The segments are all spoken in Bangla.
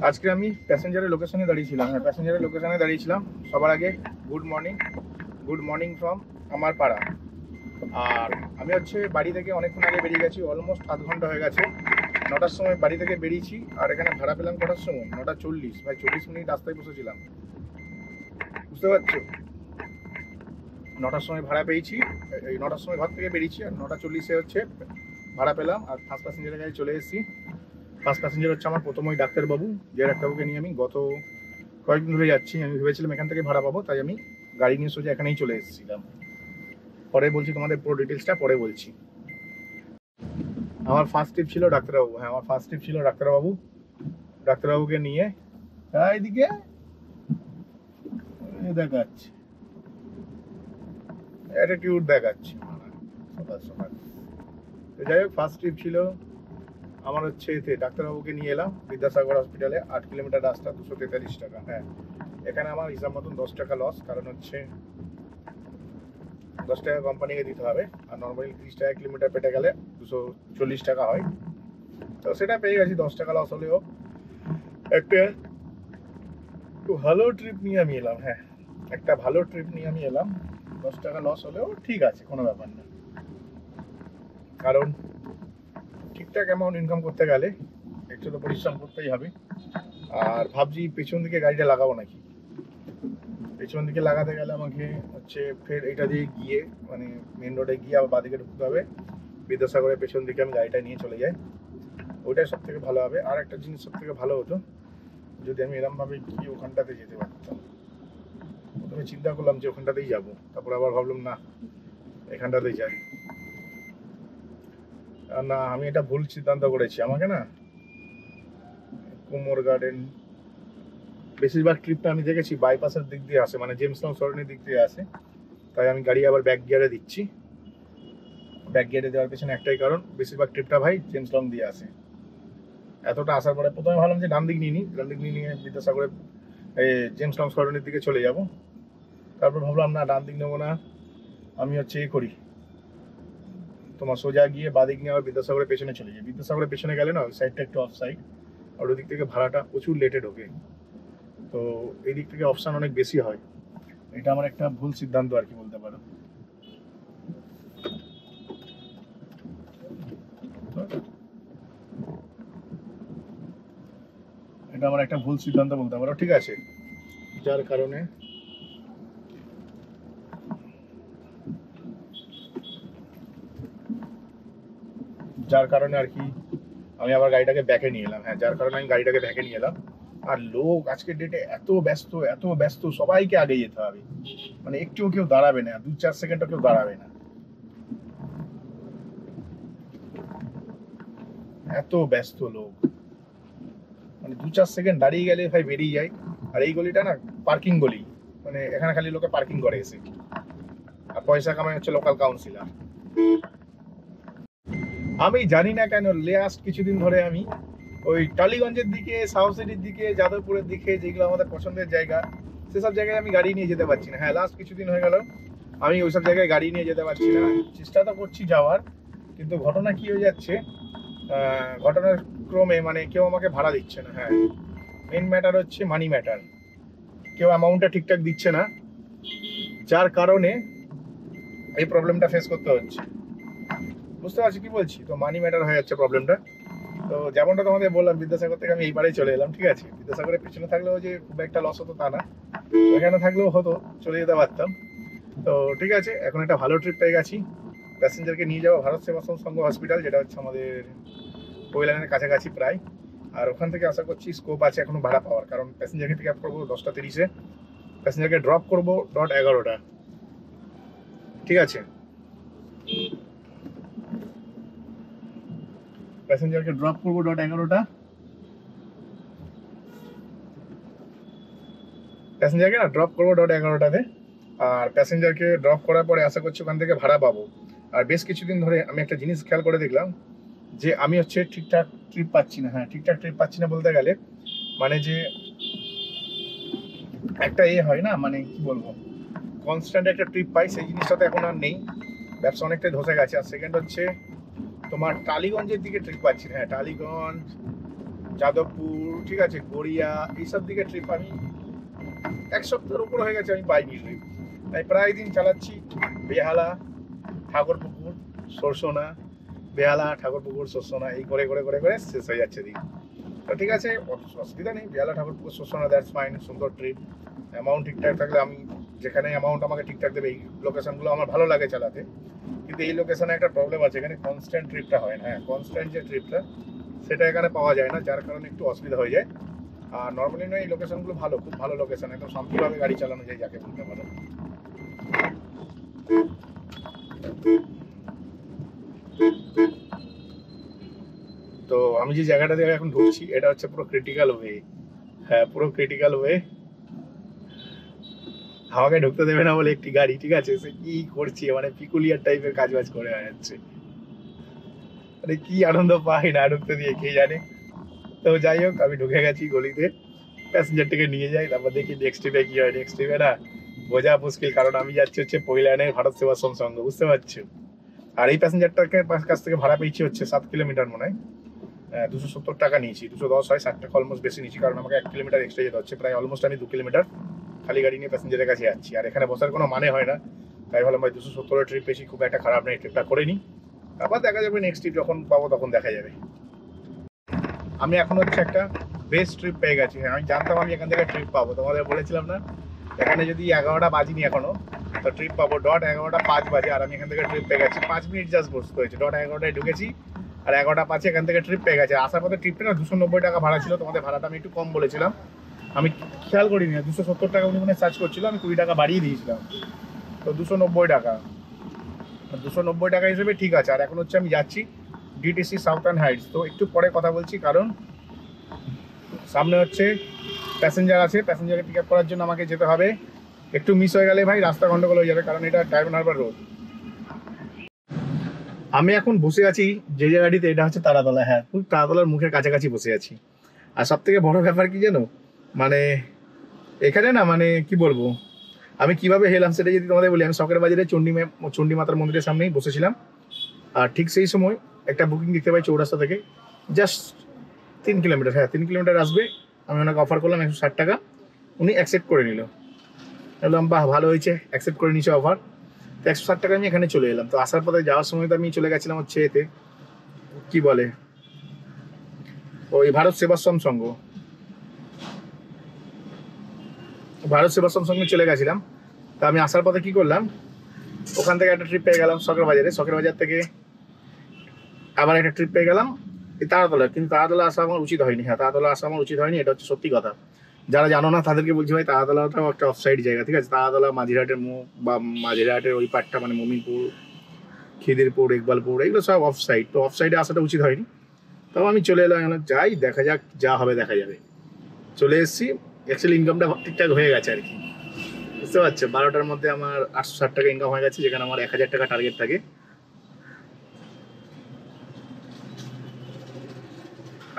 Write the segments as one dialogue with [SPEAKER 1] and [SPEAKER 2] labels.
[SPEAKER 1] আজকে আমি প্যাসেঞ্জারের লোকেশনে দাঁড়িয়েছিলাম। হ্যাঁ, প্যাসেঞ্জারের লোকেশনে দাঁড়িয়েছিলাম। সবার আগে গুড মর্নিং ফ্রম আমার পাড়া। আর আমি হচ্ছে বাড়ি থেকে অনেকক্ষণ আগে বেরিয়ে গেছি, অলমোস্ট আধ ঘন্টা হয়ে গেছে। 9টার সময় বাড়ি থেকে বেরিয়েছি, আর এখানে ভাড়া পেলাম কটার সময়? 9টা 40। ভাই 40 মিনিট রাস্তায় বসেছিলাম, বুঝতে পারছো? 9টার সময় ভাড়া পেয়েছি, এই 9টার সময় ঘর থেকে বেরিয়েছি, আর 9টা 40-এ হচ্ছে ভাড়া পেলাম। আর ফার্স্ট প্যাসেঞ্জারের গাড়ি চলে এসেছি। ফার্স্ট প্যাসেঞ্জার হচ্ছে আমার প্রথম ওই ডাক্তারবাবু, যে ডাক্তারবাবুকে নিয়ে আমি গত কয়েকদিন ধরে যাচ্ছি। আমি ভেবেছিলাম এখান থেকে ভাড়া পাবো, তাই আমি গাড়ি নিয়ে সোজা এখানেই চলে এসেছিলাম। পরে বলছি তোমাদের পুরো ডিটেলসটা পরে বলছি। আমার ফার্স্ট ট্রিপ ছিল ডাক্তারবাবু। হ্যাঁ, আমার ফার্স্ট ট্রিপ ছিল ডাক্তারবাবু। ডাক্তারবাবুকে নিয়ে এইদিকে দেখাচ্ছে, অ্যাটিটিউড দেখাচ্ছে সকাল সকাল। তো যাই হোক, ফার্স্ট ট্রিপ ছিল আমার হচ্ছে এতে। ডাক্তারবাবুকে নিয়ে এলাম বিদ্যাসাগর হসপিটালে। 8 কিলোমিটার রাস্তা, 243 টাকা। হ্যাঁ, এখানে আমার হিসাব মতন 10 টাকা লস, কারণ হচ্ছে 10 টাকা কোম্পানিকে দিতে হবে, আর নর্মালি 30 টাকা কিলোমিটার পেটে গেলে 240 টাকা হয়। তো সেটা পেয়ে গেছি, 10 টাকা লস হলেও একটা ভালো ট্রিপ নিয়ে আমি এলাম। হ্যাঁ, একটা ভালো ট্রিপ নিয়ে আমি এলাম। 10 টাকা লস হলেও ঠিক আছে, কোনো ব্যাপার না। কারণ ঠিকঠাক অ্যামাউন্ট ইনকাম করতে গেলে একটু তো পরিশ্রম করতেই হবে। আর ভাবছি পেছন দিকে গাড়িটা লাগাবো নাকি। পেছন দিকে লাগাতে গেলে আমাকে হচ্ছে ফের এটা দিয়ে গিয়ে, মানে মেন রোডে গিয়ে আবার বাদিকে ঢুকতে হবে। বিদ্যাসাগরের পেছন দিকে আমি গাড়িটা নিয়ে চলে যাই, ওইটাই সব থেকে ভালো হবে। আর একটা জিনিস সব থেকে ভালো হতো, যদি আমি এরমভাবে গিয়ে ওখানটাতে যেতে পারতাম। প্রথমে চিন্তা করলাম যে ওখানটাতেই যাবো, তারপর আবার ভাবলাম না, এখানটাতেই যাই। আর না, আমি এটা ভুল সিদ্ধান্ত করেছি। আমাকে না কুমোর গার্ডেন, বেশিরভাগ ট্রিপটা আমি দেখেছি বাইপাসের দিক দিয়ে আসে, মানে জেমস লং সরণির দিক দিয়ে আসে। তাই আমি গাড়ি আবার ব্যাক গিয়ারে দিচ্ছি। ব্যাক গিয়ারে দেওয়ার পেছনে একটাই কারণ, বেশিরভাগ ট্রিপটা ভাই জেমস লং দিয়ে আসে। এতটা আসার পরে প্রথমে ভাবলাম যে ডান দিক নিয়ে নিই, ডান দিক নিয়ে বিদ্যাসাগরের জেমস লং সরণির দিকে চলে যাব। তারপর ভাবলাম না, ডান দিক নেবো না, আমি হচ্ছে করি, তোমার সোজা গিয়ে বাদিক নিয়ে আবার বিদ্যাসাগরের পেছনে চলে যাই। বিদ্যাসাগরের পেছনে গেলে না ওই সাইডটা একটু অফ সাইড, আর ওই দিক থেকে ভাড়াটা প্রচুর লেটে ঢোকে। তো এই দিক থেকে অপশান অনেক বেশি হয়। এটা আমার একটা ভুল সিদ্ধান্ত আর কি বলতে পারো। এটা আমার একটা ভুল সিদ্ধান্ত বলতে পারো, ঠিক আছে। যার কারণে আর কি আমি আবার গাড়িটাকে ব্যাকে নিয়ে এলাম। হ্যাঁ, যার কারণে আমি গাড়িটাকে ব্যাকে নিয়ে এলাম। আর লোক আজকের ডেটে এত ব্যস্ত, সবাইকে আগে যেতে হবে, মানে একটুও কেউ দাঁড়াবে না, 2-4 সেকেন্ডও কেউ দাঁড়াবে না, এত ব্যস্ত লোক। মানে 2-4 সেকেন্ড দাঁড়িয়ে গেলে ভাই বেরিয়ে যায়। আর এই গলিটা না পার্কিং গলি, মানে এখানে খালি লোকে পার্কিং করে এসে, আর পয়সা কামাই হচ্ছে লোকাল কাউন্সিলর। আমি জানি না কেন লাস্ট কিছুদিন ধরে আমি ওই টালিগঞ্জের দিকে, সাউথসিটির দিকে, যাদবপুরের দিকে, যেগুলো আমাদের পছন্দের জায়গা, সেসব জায়গায় আমি গাড়ি নিয়ে যেতে পারছি না। হ্যাঁ, লাস্ট কিছুদিন হয়ে গেল আমি ওইসব জায়গায় গাড়ি নিয়ে যেতে পারছি না। চেষ্টা তো করছি যাওয়ার, কিন্তু ঘটনা কি হয়ে যাচ্ছে, ঘটনার ক্রমে মানে কেউ আমাকে ভাড়া দিচ্ছে না। হ্যাঁ, মেন ম্যাটার হচ্ছে মানি ম্যাটার, কেউ অ্যামাউন্টটা ঠিকঠাক দিচ্ছে না, যার কারণে এই প্রবলেমটা ফেস করতে হচ্ছে। বুঝতে পারছি কি বলছি? তো মানি ম্যাটার হয়ে যাচ্ছে প্রবলেমটা। তো যেমনটা তোমাদের বললাম, বিদ্যাসাগর থেকে আমি এইবারেই চলে এলাম, ঠিক আছে। বিদ্যাসাগরের পিছনে থাকলেও যে খুব একটা লস হতো তা না, এখানে থাকলেও হতো, চলে যেতে পারতাম। তো ঠিক আছে, এখন একটা ভালো ট্রিপ পেয়ে গেছি। প্যাসেঞ্জারকে নিয়ে যাবো ভারত সেবাশ্রম সংঘ হসপিটাল, যেটা হচ্ছে আমাদের কোয়েলানের কাছাকাছি প্রায়। আর ওখান থেকে আশা করছি স্কোপ আছে এখনো ভাড়া পাওয়ার, কারণ প্যাসেঞ্জারকে পিক আপ করবো 10টা 30-এ, প্যাসেঞ্জারকে ড্রপ করবো 11:00। ঠিক আছে, প্যাসেঞ্জারকে ড্রপ করবো 11:00। প্যাসেঞ্জারকে না ড্রপ করবো 11:00-তে। আর প্যাসেঞ্জারকে ড্রপ করার পরে আশা করছি ওখান থেকে ভাড়া পাবো। আর বেশ কিছুদিন ধরে আমি একটা জিনিস খেয়াল করে দেখলাম, যে আমি হচ্ছে ঠিকঠাক ট্রিপ পাচ্ছি না। হ্যাঁ, ঠিকঠাক ট্রিপ পাচ্ছি না বলতে গেলে মানে যে একটা হয় না, মানে কি বলবো, কনস্ট্যান্ট একটা ট্রিপ পাই, সেই জিনিসটা তো এখন আর নেই। ব্যবসা অনেকটাই ধসে গেছে। আর সেকেন্ড হচ্ছে তোমার টালিগঞ্জের দিকে ট্রিপ পাচ্ছি না। হ্যাঁ, টালিগঞ্জ, যাদবপুর, ঠিক আছে, গড়িয়া, এইসব দিকে ট্রিপ আমি 1 সপ্তাহের উপর হয়ে গেছে আমি পাইনি ট্রিপ। তাই প্রায় দিন চালাচ্ছি বেহালা, ঠাকুরপুকুর, সরসোনা, বেহালা, ঠাকুরপুকুর, সরসোনা, এই করে করে করে করে শেষ হয়ে যাচ্ছে দিন। তো ঠিক আছে, অসুবিধা নেই, বেহালা, ঠাকুরপুকুর, সরসোনা, দ্যাটস ফাইন, সুন্দর ট্রিপ। অ্যামাউন্ট ঠিকঠাক থাকলে আমি যেখানে অ্যামাউন্ট আমাকে ঠিকঠাক দেবে এই লোকেশনগুলো আমার ভালো লাগে চালাতে। কিন্তু এই লোকেশনে একটা প্রবলেম আছে, এখানে কনস্ট্যান্ট ট্রিপটা হয় না। হ্যাঁ, কনস্ট্যান্ট যে ট্রিপটা সেটা এখানে পাওয়া যায় না, যার কারণে একটু অসুবিধা হয়ে যায়। আর নর্মালি নয়, এই লোকেশনগুলো ভালো, খুব ভালো লোকেশন, একদম শান্তিভাবে গাড়ি চালানো যায় যাকে বলতে পারো। তো আমি যে জায়গাটা থেকে এখন ঢুকছি এটা হচ্ছে পুরো ক্রিটিক্যাল ওয়ে। হ্যাঁ, পুরো ক্রিটিক্যাল ওয়ে। আমাকে ঢুকতে দেবে না বলে একটি গাড়ি, ঠিক আছে, সে কি করছে মানে পিকুলিয়ার টাইপের কাজ বাজ করে যাচ্ছে, মানে কি আনন্দ পাই না ঢুকতে দিয়ে কে জানে। তো যাই হোক, আমি ঢুকে গেছি গলিতে, প্যাসেঞ্জারটাকে নিয়ে যাই, তারপর দেখি নেক্সট ট্রিপে কি হয়। নেক্সট ট্রিপে না বোঝা মুশকিল, কারণ আমি যাচ্ছি হচ্ছে পৈলানের ভারত সেবাশ্রম সংঘ, বুঝতে পারছো। আর এই প্যাসেঞ্জারটাকে কাছ থেকে ভাড়া পেয়েছি হচ্ছে 7 কিলোমিটার মনে হয়, 270 টাকা নিয়েছি। 210 হয়, 60 টাকা অলমোস্ট বেশি নিয়েছি, কারণ আমাকে 1 কিলোমিটার এক্সট্রা যেতে হচ্ছে, প্রায় অলমোস্ট আমি 2 কিলোমিটার খালি গাড়ি নিয়ে প্যাসেঞ্জারের কাছে যাচ্ছি। আর এখানে বসার কোনো মানে হয় না, তাই ভাবলাম ভাই 270 ট্রিপ পেয়েছি, খুব একটা খারাপ নেই, ট্রিপটা করে নিই, আবার দেখা যাবে নেক্সট ট্রিপ যখন পাবো তখন দেখা যাবে। আমি এখন হচ্ছে একটা বেস্ট ট্রিপ পেয়ে গেছি। হ্যাঁ, আমি জানতাম আমি এখান থেকে ট্রিপ পাবো, তোমাদের বলেছিলাম না, এখানে যদি 11টা বাজিনি এখনো তো ট্রিপ পাবো। ডট 11টা 5 বাজে আর আমি এখান থেকে ট্রিপ পেয়ে গেছি, 5 মিনিট জাস্ট বসতে হয়েছে। ডট 11টায় ঢুকেছি আর 11টা 5 এখান থেকে ট্রিপ পেয়ে গেছে। আসার পথে ট্রিপটা না 290 টাকা ভাড়া ছিল, তোমাদের ভাড়াটা আমি একটু কম বলেছিলাম, আমি খেয়াল করিনি, 270 টাকা উনি মনে চার্জ করছিল, আমি 20 টাকা বাড়িয়ে দিয়েছিলাম, তো 290 টাকা। 290 টাকা হিসেবে ঠিক আছে। আর এখন হচ্ছে আমি যাচ্ছি ডিটিসি সাউথার্ন হাইটস। তো একটু পরে কথা বলছি, কারণ সামনে হচ্ছে প্যাসেঞ্জার আছে, প্যাসেঞ্জারকে পিক আপ করার জন্য আমাকে যেতে হবে। একটু মিস হয়ে গেলে ভাই রাস্তা গন্ডগোল হয়ে যাবে, কারণ এটা ডায়মন্ড হারবার রোড। আমি এখন বসে আছি যে জায়গাটিতে, এটা হচ্ছে তারাতলা। হ্যাঁ, তারাতলার মুখের কাছাকাছি বসে আছি। আর সব থেকে বড় ব্যাপার কি জানো, মানে এখানে না, মানে কি বলবো, আমি কিভাবে হেলাম সেটা যদি তোমাদের বলি। আমি শখের বাজারে চণ্ডী মাতার মন্দিরের সামনেই বসেছিলাম, আর ঠিক সেই সময় একটা বুকিং দেখতে পাই চৌরাস্তা থেকে, জাস্ট 3 কিলোমিটার। হ্যাঁ, 3 কিলোমিটার আসবে। আমি ওনাকে অফার করলাম 160 টাকা, উনি অ্যাকসেপ্ট করে নিল। বললাম বাহ, ভালো হয়েছে, অ্যাকসেপ্ট করে নিচ্ছে অফার। তো 160 টাকা আমি এখানে চলে এলাম। তো আসার পথে যাওয়ার সময় তো আমি চলে গেছিলাম হচ্ছে এতে, কি বলে, ওই ভারত সেবাশ্রম সংঘ, ভারত সেবাশ্রম সঙ্গে চলে গেছিলাম। তো আমি আসার পথে কি করলাম, ওখান থেকে একটা ট্রিপ পেয়ে গেলাম শখের বাজারে, শখের বাজার থেকে আবার একটা ট্রিপ পেয়ে গেলাম এই তারাতলা। কিন্তু তারাতলা আসা আমার উচিত হয়নি। হ্যাঁ, তারাতলা আসা আমার উচিত হয়নি, এটা হচ্ছে সত্যি কথা। যারা জানো না তাদেরকে বলছি ভাই, তারাতলাটাও একটা অফসাইড জায়গা, ঠিক আছে। তারাতলা মাঝিরহাটের মুখ বা মাঝিরহাটের ওই পার্টটা, মানে মমিনপুর, খিদিরপুর, ইকবালপুর, এগুলো সব অফ সাইড। তো অফ সাইডে আসাটা উচিত হয়নি। তাও আমি চলে এলাম, যাই দেখা যাক, যা হবে দেখা যাবে। চলে এসেছি, অ্যাকচুয়ালি ইনকামটা ঠিকঠাক হয়ে গেছে আর কি, বুঝতে পারছো। 12টার মধ্যে আমার 860 টাকা ইনকাম হয়ে গেছে, যেখানে আমার 1000 টাকা টার্গেট থাকে।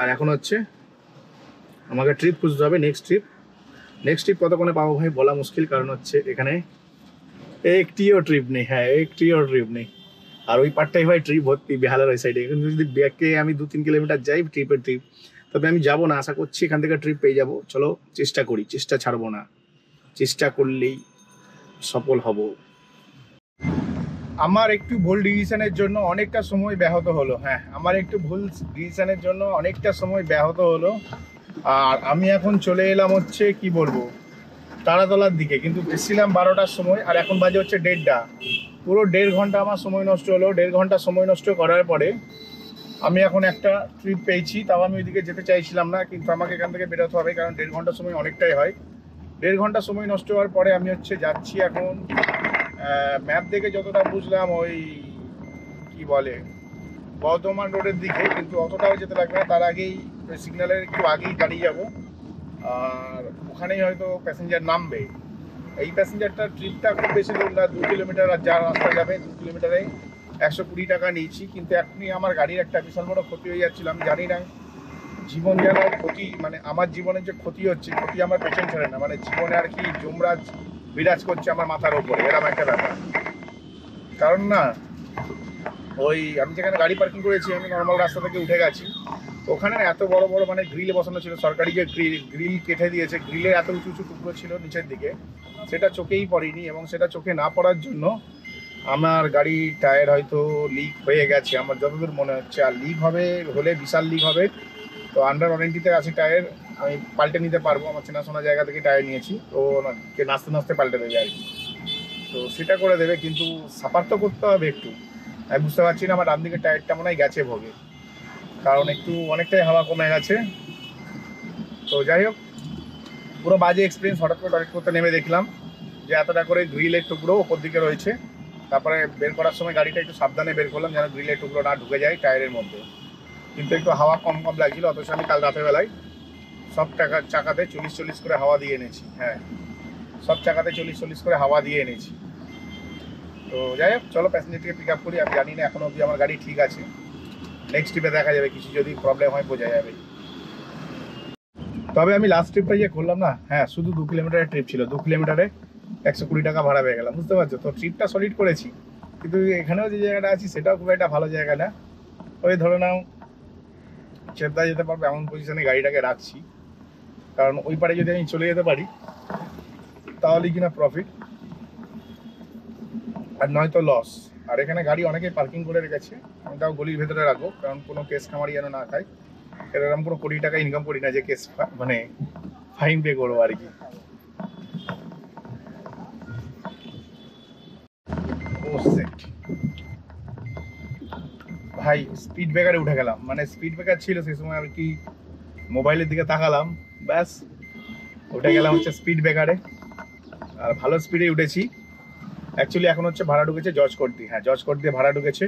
[SPEAKER 1] আর এখন হচ্ছে আমাকে ট্রিপ খুঁজতে হবে, নেক্সট ট্রিপ কতক্ষণে পাবো ভাই বলা মুশকিল, কারণ হচ্ছে এখানে একটিও ট্রিপ নেই। হ্যাঁ, একটিও ট্রিপ নেই। আর ওই পার্টটাই ভাই ট্রিপ ভর্তি, বেহালার ওই সাইডে। কিন্তু যদি ব্যাকে আমি 2-3 কিলোমিটার যাই ট্রিপ, তবে আমি যাবো না, আশা করছি এখান থেকে ট্রিপ পেয়ে যাবো। চলো চেষ্টা করি, চেষ্টা ছাড়বো না, চেষ্টা করলেই সফল হব। আমার একটু ভুল ডিসিশনের জন্য অনেকটা সময় ব্যাহত হলো। হ্যাঁ, আমার একটু ভুল ডিসিশনের জন্য অনেকটা সময় ব্যাহত হলো। আর আমি এখন চলে এলাম হচ্ছে কি বলবো, তারাতলার দিকে। কিন্তু এসেছিলাম 12টার সময়, আর এখন বাজে হচ্ছে 1:30। পুরো 1.5 ঘন্টা আমার সময় নষ্ট হলো। 1.5 ঘন্টা সময় নষ্ট করার পরে আমি এখন একটা ট্রিপ পেয়েছি। তাও আমি ওইদিকে যেতে চাইছিলাম না, কিন্তু আমাকে এখান থেকে বেরোতে হবে, কারণ 1.5 ঘন্টা সময় অনেকটাই হয়। 1.5 ঘন্টা সময় নষ্ট হওয়ার পরে আমি হচ্ছে যাচ্ছি এখন, ম্যাপ দেখে যতটা বুঝলাম, ওই কি বলে, বর্ধমান রোডের দিকে। কিন্তু অতটাও যেতে লাগবে না, তার আগেই সিগন্যালের একটু আগেই দাঁড়িয়ে যাব, আর ওখানেই হয়তো প্যাসেঞ্জার নামবে। এই প্যাসেঞ্জারটার ট্রিপটা খুব বেশি দূর না, 2 কিলোমিটার, আর যা রাস্তা যাবে 2 কিলোমিটারে 120 টাকা নিয়েছি। কিন্তু এখনই আমার গাড়ির একটা বিশাল বড় ক্ষতি হয়ে যাচ্ছিল। আমি জানি না, জীবন যেন ক্ষতি, মানে আমার জীবনের যে ক্ষতি হচ্ছে, ক্ষতি আমার পেছন ছেড়ে না, মানে জীবনে আর কি যমরাজ বিরাজ করছে আমার মাথার ওপরে, এরকম একটা ব্যাপার। কারণ না, ওই আমি যেখানে গাড়ি পার্কিং করেছি, আমি নর্মাল রাস্তা থেকে উঠে গেছি, ওখানে এত বড় বড় মানে গ্রিল বসানো ছিল, সরকারি যে গ্রিল কেটে দিয়েছে, গ্রিলের এত উঁচু উঁচু টুকরো ছিল নিচের দিকে, সেটা চোখেই পড়েনি। এবং সেটা চোখে না পড়ার জন্য আমার গাড়ির টায়ার হয়তো লিক হয়ে গেছে আমার যতদূর মনে হচ্ছে। আর লিক হলে বিশাল লিক হবে। তো আন্ডার ওয়ারেন্টিতে আছে টায়ার, আমি পাল্টে নিতে পারবো। আমার চেনাশোনা জায়গা থেকে টায়ার নিয়েছি, তো নাচতে নাচতে পাল্টে দেবে আর কি। তো সেটা করে দেবে, কিন্তু সাফার তো করতে হবে একটু। আমি বুঝতে পারছি না, আমার ডান দিকের টায়ারটা মনে হয় গেছে ভোগে, কারণ একটু অনেকটাই হাওয়া কমে গেছে। তো যাই হোক, পুরো বাজে এক্সপিরিয়েন্স। হঠাৎ করে টয়লেট করতে নেমে দেখলাম যে এতটা করে গ্রিলের টুকরো ওপর দিকে রয়েছে। তারপরে বের করার সময় গাড়িটা একটু সাবধানে বের করলাম যেন গ্রিলের টুকরো না ঢুকে যায় টায়ারের মধ্যে। কিন্তু একটু হাওয়া কম কম লাগছিল, অথচ আমি কাল রাতের বেলায় সব চাকাতে 40-40 করে হাওয়া দিয়ে এনেছি। হ্যাঁ, সব চাকাতে 40-40 করে হাওয়া দিয়ে এনেছি। তো যাই হোক, চলো প্যাসেঞ্জারটিকে পিক আপ করি। আমি জানি না এখনো অবধি আমার গাড়ি ঠিক আছে, নেক্সট ট্রিপে দেখা যাবে, কিছু যদি প্রবলেম হয় বোঝা যাবে। তবে আমি লাস্ট ট্রিপটা যে করলাম না, হ্যাঁ শুধু 2 কিলোমিটারের ট্রিপ ছিল, 2 কিলোমিটারে 120 টাকা ভাড়া পেয়ে গেলাম, বুঝতে পারছো? তো ট্রিপটা সলিড করেছি, কিন্তু এখানেও যে জায়গাটা আছি সেটাও খুব একটা ভালো জায়গা না। ওই ধরে নাও চেপদা যেতে পারবো এমন পজিশনে গাড়িটাকে রাখছি, কারণ ওই পারে যদি আমি চলে যেতে পারি তাহলে কিনা প্রফিট, আর নয়তো লস। আর এখানে গাড়ি অনেকেই পার্কিং করে রেখেছে, আমি তাও গলির ভেতরে রাখবো, কারণ কোনো কেস খামারি যেন না খায়। এরকম কোনো কোটি টাকা ইনকাম করি না যে কেস মানে ফাইন পে করবো আর কি। ভাই স্পিড ব্রেকারে উঠে গেলাম, মানে স্পিড ব্রেকার ছিল সেই সময় আর কি মোবাইলের দিকে তাকালাম, ব্যাস উঠে গেলাম হচ্ছে স্পিড ব্রেকারে। আর ভালো স্পিডে উঠেছি। অ্যাকচুয়ালি এখন হচ্ছে ভাড়া ঢুকেছে জজ কোর্ট দিয়ে, হ্যাঁ জজ কোর্ট দিয়ে ভাড়া ঢুকেছে।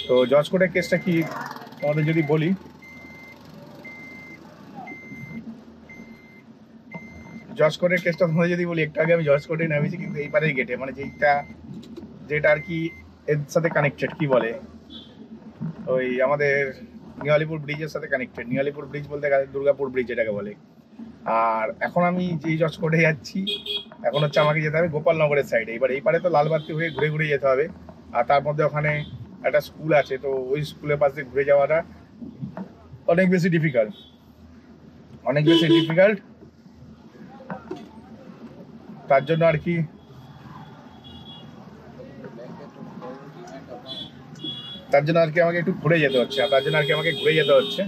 [SPEAKER 1] তো জজ কোর্টের কেসটা কি তোমাদের যদি বলি, জজ কোর্টের কেসটা তোমাদের যদি বলি, একটু আগে আমি জজ কোর্টে নামিয়েছি, কিন্তু এইবারের গেটে, মানে যেটা আর কি এর সাথে কানেক্টেড, কি বলে ওই আমাদের নিয়ালিপুর ব্রিজের সাথে কানেক্টেড। নিয়ালিপুর ব্রিজ বলতে দুর্গাপুর ব্রিজ এটাকে বলে। আর এখন আমি যেই জজ কোর্টে যাচ্ছি, এখন হচ্ছে আমাকে যেতে হবে গোপালনগরের সাইডে। এবার এই পারে তো লালবাতি হয়ে ঘুরে ঘুরে যেতে হবে, আর তার মধ্যে ওখানে একটা স্কুল আছে, তো ওই স্কুলের পাশ দিয়ে ঘুরে যাওয়াটা অনেক বেশি ডিফিকাল্ট, তার জন্য আর কি আমাকে একটু ঘুরে যেতে হচ্ছে, আর তার জন্য আর কি আমাকে ঘুরে যেতে হচ্ছে।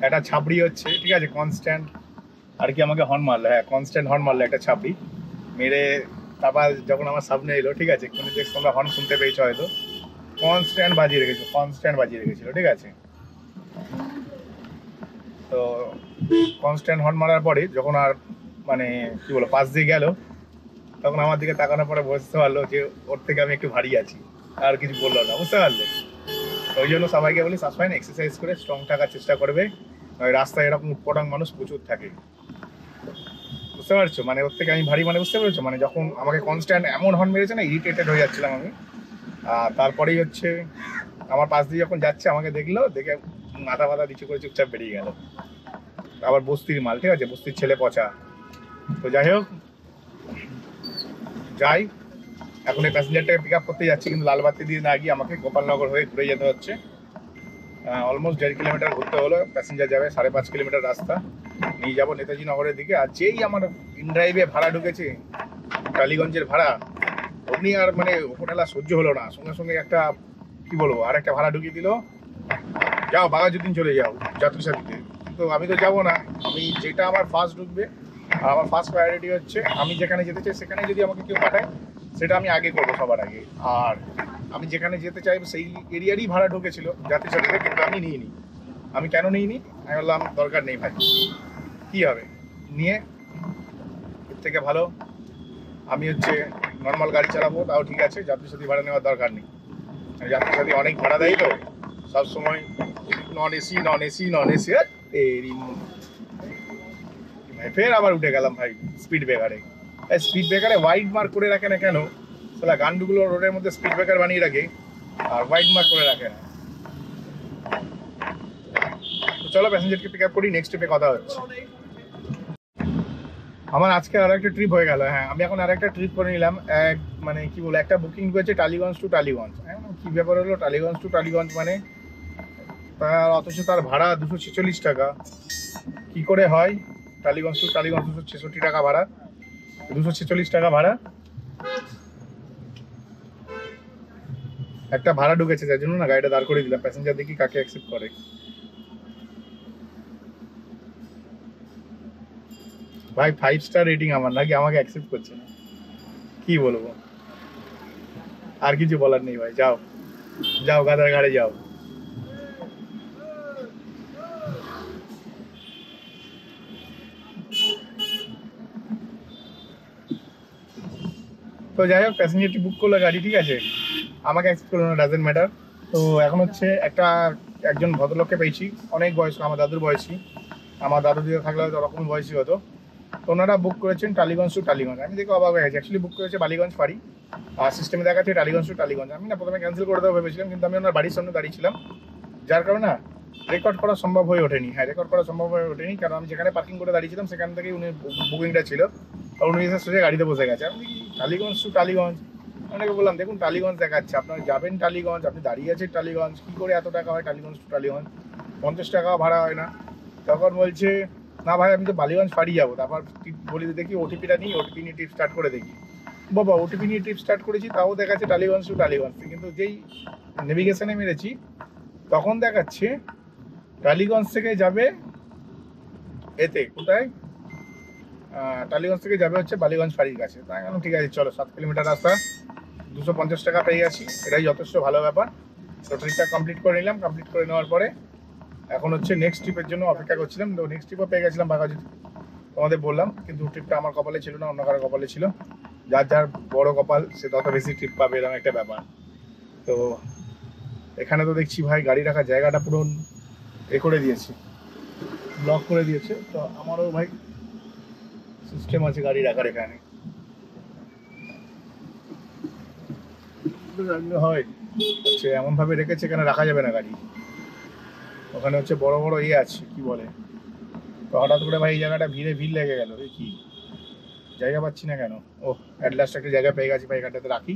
[SPEAKER 1] একটা ছাপড়ি হচ্ছে, ঠিক আছে, কনস্ট্যান্ট আর কি আমাকে হর্ন মারলো, হ্যাঁ কনস্ট্যান্ট হর্ন মারলো একটা ছাপড়ি মেরে। তারপর যখন আমার সামনে এলো, ঠিক আছে, কোনো দেখছি তোমরা হর্ন শুনতে পেয়েছো হয়তো, কনস্ট্যান্ট বাজিয়ে রেখেছিল, ঠিক আছে। তো কনস্ট্যান্ট হর্ন মারার পরে যখন আর মানে কি বলো পাশ দিয়ে গেল, তখন আমার দিকে তাকানোর পরে বুঝতে পারলো যে ওর থেকে আমি একটু ভারী আছি, আর কিছু বললো না, বুঝতে পারলে? ওই জন্য সবাইকে বলি সবসময় এক্সারসাইজ করে স্ট্রং থাকার চেষ্টা করবে। ওই রাস্তায় এরকম উৎপটাং মানুষ প্রচুর থাকে, বুঝতে পারছো? মানে ওর থেকে আমি ভারী, মানে বুঝতে পেরেছো? মানে যখন আমাকে কনস্ট্যান্ট এমন হর্ন মেরেছে না, ইরিটেটেড হয়ে যাচ্ছিলাম আমি। আর তারপরেই হচ্ছে আমার পাশ দিয়ে যখন যাচ্ছে আমাকে দেখলো, দেখে মাথা নিচু করে চুপচাপ বেরিয়ে গেল। আবার বস্তির মাল, ঠিক আছে, বস্তির ছেলে পচা। তো যাই হোক, এখন এই প্যাসেঞ্জারটাকে পিক আপ করতে যাচ্ছি, কিন্তু লালবাতি দিয়ে না গিয়ে আমাকে গোপালনগর হয়ে ঘুরে যেতে হচ্ছে। অলমোস্ট 1.5 কিলোমিটার ঘুরতে হলো। প্যাসেঞ্জার যাবে 5.5 কিলোমিটার রাস্তা, নিয়ে যাবো নেতাজি নগরের দিকে। আর যেই আমার ইনড্রাইভে ভাড়া ঢুকেছে, টালিগঞ্জের ভাড়া, অমনি আর মানে হোটেলা সহ্য হলো না, সঙ্গে সঙ্গে একটা কি বলবো আর একটা ভাড়া ঢুকিয়ে দিল, যাও বাঘাযতীন চলে যাও যাত্রী সাথীতে। কিন্তু আমি তো যাবো না, আমি যেটা আমার ফার্স্ট ঢুকবে, আর আমার ফার্স্ট প্রায়োরিটি হচ্ছে আমি যেখানে যেতে চাই সেখানে যদি আমাকে কেউ পাঠায় সেটা আমি আগে করবো সবার আগে। আর আমি যেখানে যেতে চাইবো সেই এরিয়ারই ভাড়া ঢুকেছিল যাত্রী সাথীতে, কিন্তু আমি নিইনি। আমি কেন নিইনি? আমি বললাম দরকার নেই ভাই, কী হবে নিয়ে, এর থেকে ভালো আমি হচ্ছে নর্মাল গাড়ি চালাবো, তাও ঠিক আছে, যাত্রী সাথী ভাড়া নেওয়ার দরকার নেই। যাত্রী সাথী অনেক ভাড়া দেয় তো সবসময়, নন এসি ভাই। ফের আবার উঠে গেলাম ভাই স্পিড ব্রেকারে। স্পিড ব্রেকারে হোয়াইট মার্ক করে রাখে না কেন? তাহলে গান্ডুগুলো রোডের মধ্যে স্পিড ব্রেকার বানিয়ে রাখে আর হোয়াইট মার্ক করে রাখে না। তো চলো প্যাসেঞ্জারকে পিক আপ করি, নেক্সট ট্রিপে কথা হচ্ছে। আমার আজকে আর একটা ট্রিপ হয়ে গেল। হ্যাঁ, আমি এখন আর একটা ট্রিপ করে নিলাম। মানে কি বলবো, একটা বুকিং করেছে টালিগঞ্জ টু টালিগঞ্জ। হ্যাঁ, কি ব্যাপার হলো টালিগঞ্জ টু টালিগঞ্জ মানে, তার অথচ তার ভাড়া 246 টাকা। কি করে হয়? টালিগঞ্জ টু টালিগঞ্জ 266 টাকা ভাড়া, 246 টাকা ভাড়া। একটা ভাড়া ঢুকেছে, যার জন্য না গাড়িটা দাঁড় করে দিলাম। প্যাসেঞ্জার দেখি কাকে অ্যাকসেপ্ট করে। ভাই 5 স্টার রেটিং আমার, নাকি আমাকে অ্যাকসেপ্ট করছে না? কি বলবো, আর কিছু বলার নেই ভাই। যাও যাও, গাদার ঘাড়ে যাও। তো যাই হোক, প্যাসেঞ্জারটি বুক করলো গাড়ি, ঠিক আছে, আমাকে অ্যাকসেপ্ট করলো না, ডাজেন্ট ম্যাটার। তো এখন হচ্ছে একজন ভদ্রলোককে পেয়েছি, অনেক বয়স, আমার দাদুর বয়সী। আমার দাদু দিদা থাকলে হয়তো ওরকম বয়সী হতো। তো ওনারা বুক করেছেন টালিগঞ্জ টু টালিগঞ্জ। আমি দেখে অবাক হয়ে গেছি। অ্যাকচুয়ালি বুক করেছে বালিগঞ্জ ফাঁড়ি, আর সিস্টেমে দেখাচ্ছে টালিগঞ্জ টু টালিগঞ্জ। আমি না প্রথমে ক্যান্সেল করে দেবো ভেবেছিলাম, কিন্তু আমি ওনার বাড়ির সামনে দাঁড়িয়েছিলাম, যার কারণে না রেকর্ড করা সম্ভব হয়ে ওঠেনি। হ্যাঁ, রেকর্ড করা সম্ভব হয়ে ওঠেনি, কারণ আমি যেখানে পার্কিং করে দাঁড়িয়েছিলাম সেখান থেকেই উনি বুকিংটা ছিল। আর উনি এসে সোজা গাড়িতে বসে গেছে। আমি দেখি টালিগঞ্জ টু টালিগঞ্জ। অনেকে বললাম দেখুন টালিগঞ্জ দেখাচ্ছে, আপনারা যাবেন টালিগঞ্জ, আপনি দাঁড়িয়ে আছেন টালিগঞ্জ, কী করে এত টাকা হয় টালিগঞ্জ টু টালিগঞ্জ? 50 টাকা ভাড়া হয় না? তখন বলছে না ভাই, আমি তো বালিগঞ্জ ফাঁড়ি যাবো। তারপর বলি দেখি ওটিপিটা নিই, ওটিপি নিয়ে ট্রিপ স্টার্ট করে দেখি। বাবা, ওটিপি নিয়ে ট্রিপ স্টার্ট করেছি, তাও দেখাচ্ছে টালিগঞ্জ টু টালিগঞ্জ। কিন্তু যেই নেভিগেশনে মেরেছি তখন দেখাচ্ছে টালিগঞ্জ থেকে যাবে এতে, কোথায়, টালিগঞ্জ থেকে যাবে হচ্ছে বালিগঞ্জ ফাঁড়ির কাছে। তাই কেন, ঠিক আছে চলো, 7 কিলোমিটার রাস্তা, 250 টাকা পেয়ে গেছি, এটাই যথেষ্ট ভালো ব্যাপার। তো ট্রিপটা কমপ্লিট করে নিলাম। কমপ্লিট করে নেওয়ার পরে এখন হচ্ছে নেক্সট ট্রিপের জন্য অপেক্ষা করছিলাম। তো নেক্সট ট্রিপও পেয়ে গেছিলাম বাঘাযতীন, তোমাদের বললাম, কিন্তু ট্রিপটা আমার কপালে ছিল না, অন্য কারো কপালে ছিল। যার যার বড় কপাল সে তত বেশি ট্রিপ পাবে, এরকম একটা ব্যাপার। তো এখানে তো দেখছি ভাই গাড়ি রাখার জায়গাটা পুরো এ করে দিয়েছে, ব্লক করে দিয়েছে। তো আমারও ভাই সিস্টেম আছে গাড়ি রাখার এখানে, হয় হচ্ছে এমনভাবে রেখেছে এখানে রাখা যাবে না গাড়ি। ওখানে হচ্ছে বড় বড় ইয়ে আছে, কি বলে। তো হঠাৎ করে ভাই এই জায়গাটা ভিড় লেগে গেল, কি জায়গা পাচ্ছি না কেন। ও অ্যাট লাস্ট একটা জায়গা পেয়ে গেছি ভাই, এখানটাতে রাখি।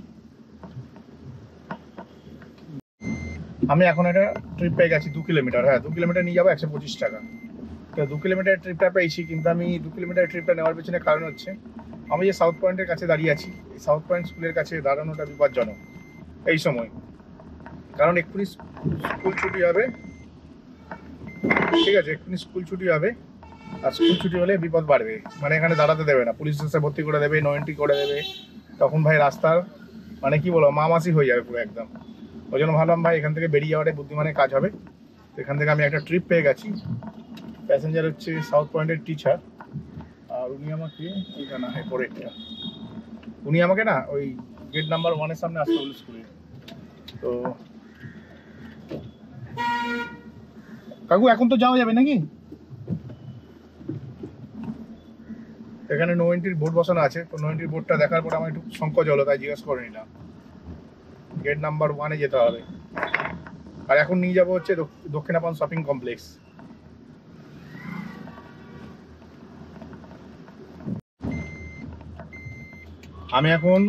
[SPEAKER 1] আমি এখন একটা ট্রিপ পেয়ে গেছি 2 কিলোমিটার। হ্যাঁ, 2 কিলোমিটার নিয়ে যাবো 125 টাকা। তো 2 কিলোমিটার ট্রিপটা পেয়েছি, কিন্তু আমি 2 কিলোমিটার ট্রিপটা নেওয়ার পেছনে কারণ হচ্ছে আমি যে সাউথ পয়েন্টের কাছে দাঁড়িয়ে আছি, এই সাউথ পয়েন্ট স্কুলের কাছে দাঁড়ানোটা বিপজ্জনক এই সময়, কারণ এক্ষুনি স্কুল ছুটি হবে। ঠিক আছে, এক্ষুনি স্কুল ছুটি হবে, আর স্কুল ছুটি হলে বিপদ বাড়বে। মানে এখানে দাঁড়াতে দেবে না, পুলিশ এসে ভর্তি করে দেবে, নো এন্ট্রি করে দেবে। তখন ভাই রাস্তার মানে কি বলবো, মামাসি হয়ে যাবে পুরো একদম। ওই জন্য ভাবলাম ভাই এখান থেকে বেরিয়ে যাওয়াটাই বুদ্ধিমানের কাজ হবে। তো এখান থেকে আমি একটা ট্রিপ পেয়ে গেছি। প্যাসেঞ্জার হচ্ছে সাউথ পয়েন্টের টিচার, আর উনি আমাকে এইখানে পরে উনি আমাকে না ওই গেট নাম্বার 1-এর সামনে আসতে বলে স্কুলে। তো কাকু এখন তো যাওয়া যাবে নাকি? এখানে নো এন্ট্রির বোর্ড বসানো আছে। তো নো এন্ট্রির বোর্ডটা দেখার পর আমার একটু সংকোচ হলো, তাই জিজ্ঞেস করে নিলাম। গেট নাম্বার 1-এ যেতে হবে। আর এখন নিয়ে যাবো হচ্ছে দক্ষিণাপন শপিং কমপ্লেক্স। আমি এখন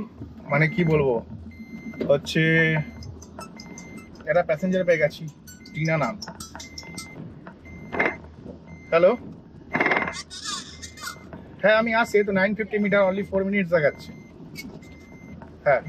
[SPEAKER 1] মানে কি বলবো হচ্ছে একটা প্যাসেঞ্জার পেয়ে গেছি, টিনা নাম। হ্যালো, হ্যাঁ আমি আসছি, তো 950 মিটার, অনলি 4 মিনিটস দেখাচ্ছে। হ্যাঁ